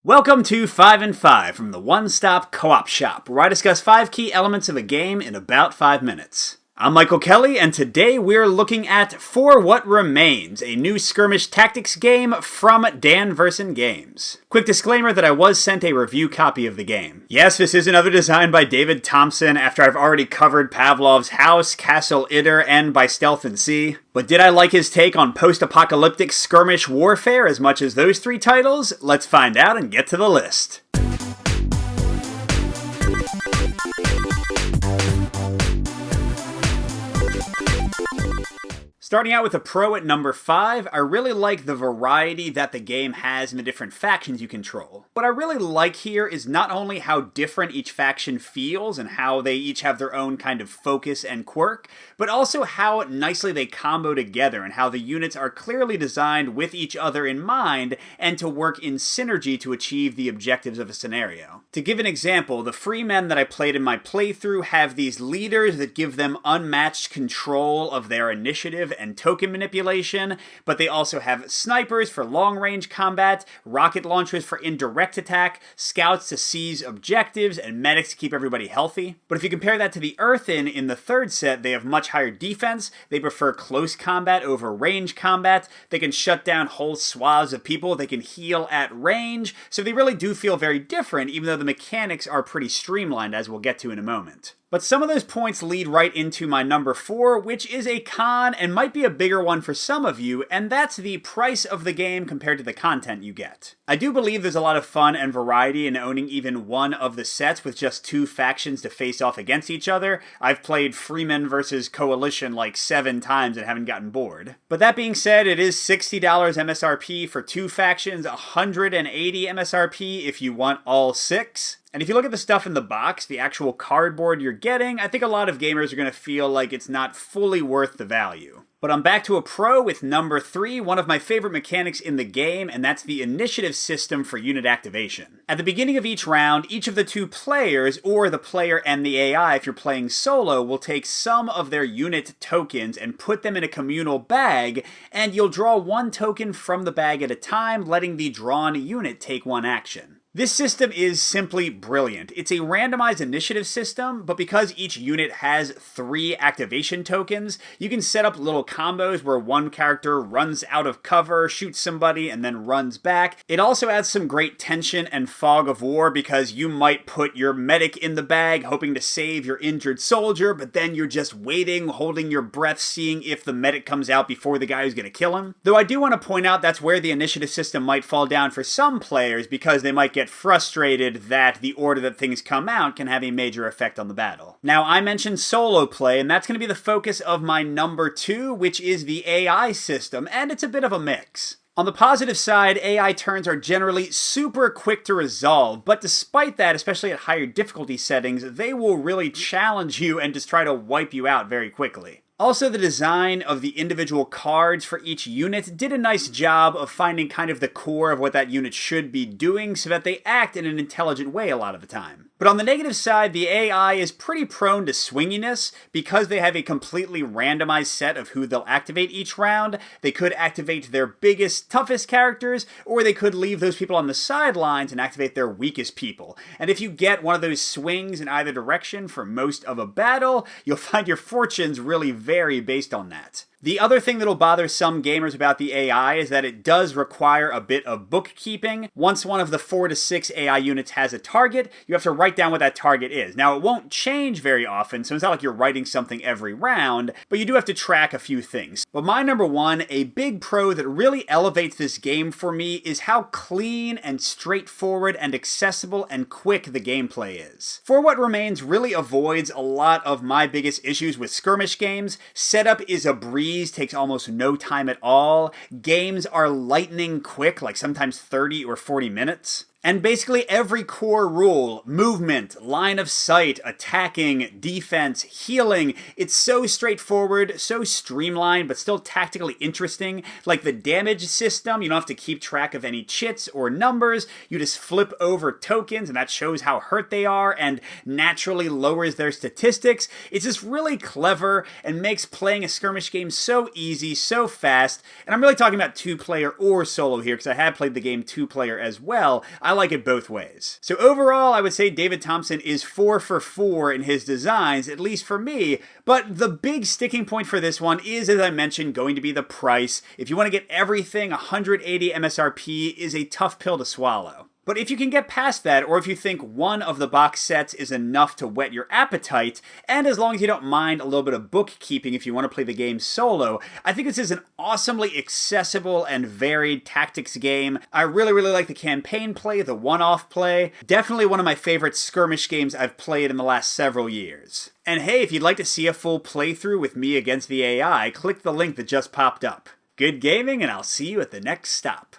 Welcome to 5 and 5 from the One Stop Co-op Shop, where I discuss 5 key elements of a game in about 5 minutes. I'm Michael Kelly, and today we're looking at For What Remains, a new skirmish tactics game from Dan Versen Games. Quick disclaimer that I was sent a review copy of the game. Yes, this is another design by David Thompson after I've already covered Pavlov's House, Castle Itter, and By Stealth and Sea. But did I like his take on post-apocalyptic skirmish warfare as much as those 3 titles? Let's find out and get to the list. Starting out with a pro at number 5, I really like the variety that the game has in the different factions you control. What I really like here is not only how different each faction feels and how they each have their own kind of focus and quirk, but also how nicely they combo together and how the units are clearly designed with each other in mind and to work in synergy to achieve the objectives of a scenario. To give an example, the free men that I played in my playthrough have these leaders that give them unmatched control of their initiative and token manipulation, but they also have snipers for long-range combat, rocket launchers for indirect attack, scouts to seize objectives, and medics to keep everybody healthy. But if you compare that to the Earthen in the third set, they have much higher defense, they prefer close combat over range combat, they can shut down whole swaths of people, they can heal at range, so they really do feel very different, even though the mechanics are pretty streamlined, as we'll get to in a moment. But some of those points lead right into my number 4, which is a con and might be a bigger one for some of you, and that's the price of the game compared to the content you get. I do believe there's a lot of fun and variety in owning even one of the sets with just 2 factions to face off against each other. I've played Freeman versus Coalition like 7 times and haven't gotten bored. But that being said, it is $60 MSRP for 2 factions, $180 MSRP if you want all 6. And if you look at the stuff in the box, the actual cardboard you're getting, I think a lot of gamers are going to feel like it's not fully worth the value. But I'm back to a pro with number 3, one of my favorite mechanics in the game, and that's the initiative system for unit activation. At the beginning of each round, each of the 2 players, or the player and the AI if you're playing solo, will take some of their unit tokens and put them in a communal bag, and you'll draw 1 token from the bag at a time, letting the drawn unit take 1 action. This system is simply brilliant. It's a randomized initiative system, but because each unit has 3 activation tokens, you can set up little combos where one character runs out of cover, shoots somebody, and then runs back. It also adds some great tension and fog of war because you might put your medic in the bag hoping to save your injured soldier, but then you're just waiting, holding your breath, seeing if the medic comes out before the guy who's going to kill him. Though I do want to point out that's where the initiative system might fall down for some players because they might get frustrated that the order that things come out can have a major effect on the battle. Now, I mentioned solo play, and that's going to be the focus of my number 2, which is the AI system, and it's a bit of a mix. On the positive side, AI turns are generally super quick to resolve, but despite that, especially at higher difficulty settings, they will really challenge you and just try to wipe you out very quickly. Also, the design of the individual cards for each unit did a nice job of finding kind of the core of what that unit should be doing so that they act in an intelligent way a lot of the time. But on the negative side, the AI is pretty prone to swinginess because they have a completely randomized set of who they'll activate each round. They could activate their biggest, toughest characters, or they could leave those people on the sidelines and activate their weakest people. And if you get one of those swings in either direction for most of a battle, you'll find your fortunes really vary based on that. The other thing that'll bother some gamers about the AI is that it does require a bit of bookkeeping. Once one of the 4 to 6 AI units has a target, you have to write down what that target is. Now, it won't change very often, so it's not like you're writing something every round, but you do have to track a few things. But my number 1, a big pro that really elevates this game for me is how clean and straightforward and accessible and quick the gameplay is. For What Remains really avoids a lot of my biggest issues with skirmish games. Setup is a breeze, takes almost no time at all. Games are lightning quick, like sometimes 30 or 40 minutes. And basically every core rule, movement, line of sight, attacking, defense, healing, it's so straightforward, so streamlined, but still tactically interesting. Like the damage system, you don't have to keep track of any chits or numbers, you just flip over tokens and that shows how hurt they are and naturally lowers their statistics. It's just really clever and makes playing a skirmish game so easy, so fast, and I'm really talking about 2-player or solo here because I have played the game 2-player as well. I like it both ways. So overall, I would say David Thompson is 4 for 4 in his designs, at least for me, but the big sticking point for this one is, as I mentioned, going to be the price. If you want to get everything, 180 MSRP is a tough pill to swallow. But if you can get past that, or if you think one of the box sets is enough to whet your appetite, and as long as you don't mind a little bit of bookkeeping if you want to play the game solo, I think this is an awesomely accessible and varied tactics game. I really like the campaign play, the one-off play. Definitely one of my favorite skirmish games I've played in the last several years. And hey, if you'd like to see a full playthrough with me against the AI, click the link that just popped up. Good gaming, and I'll see you at the next stop.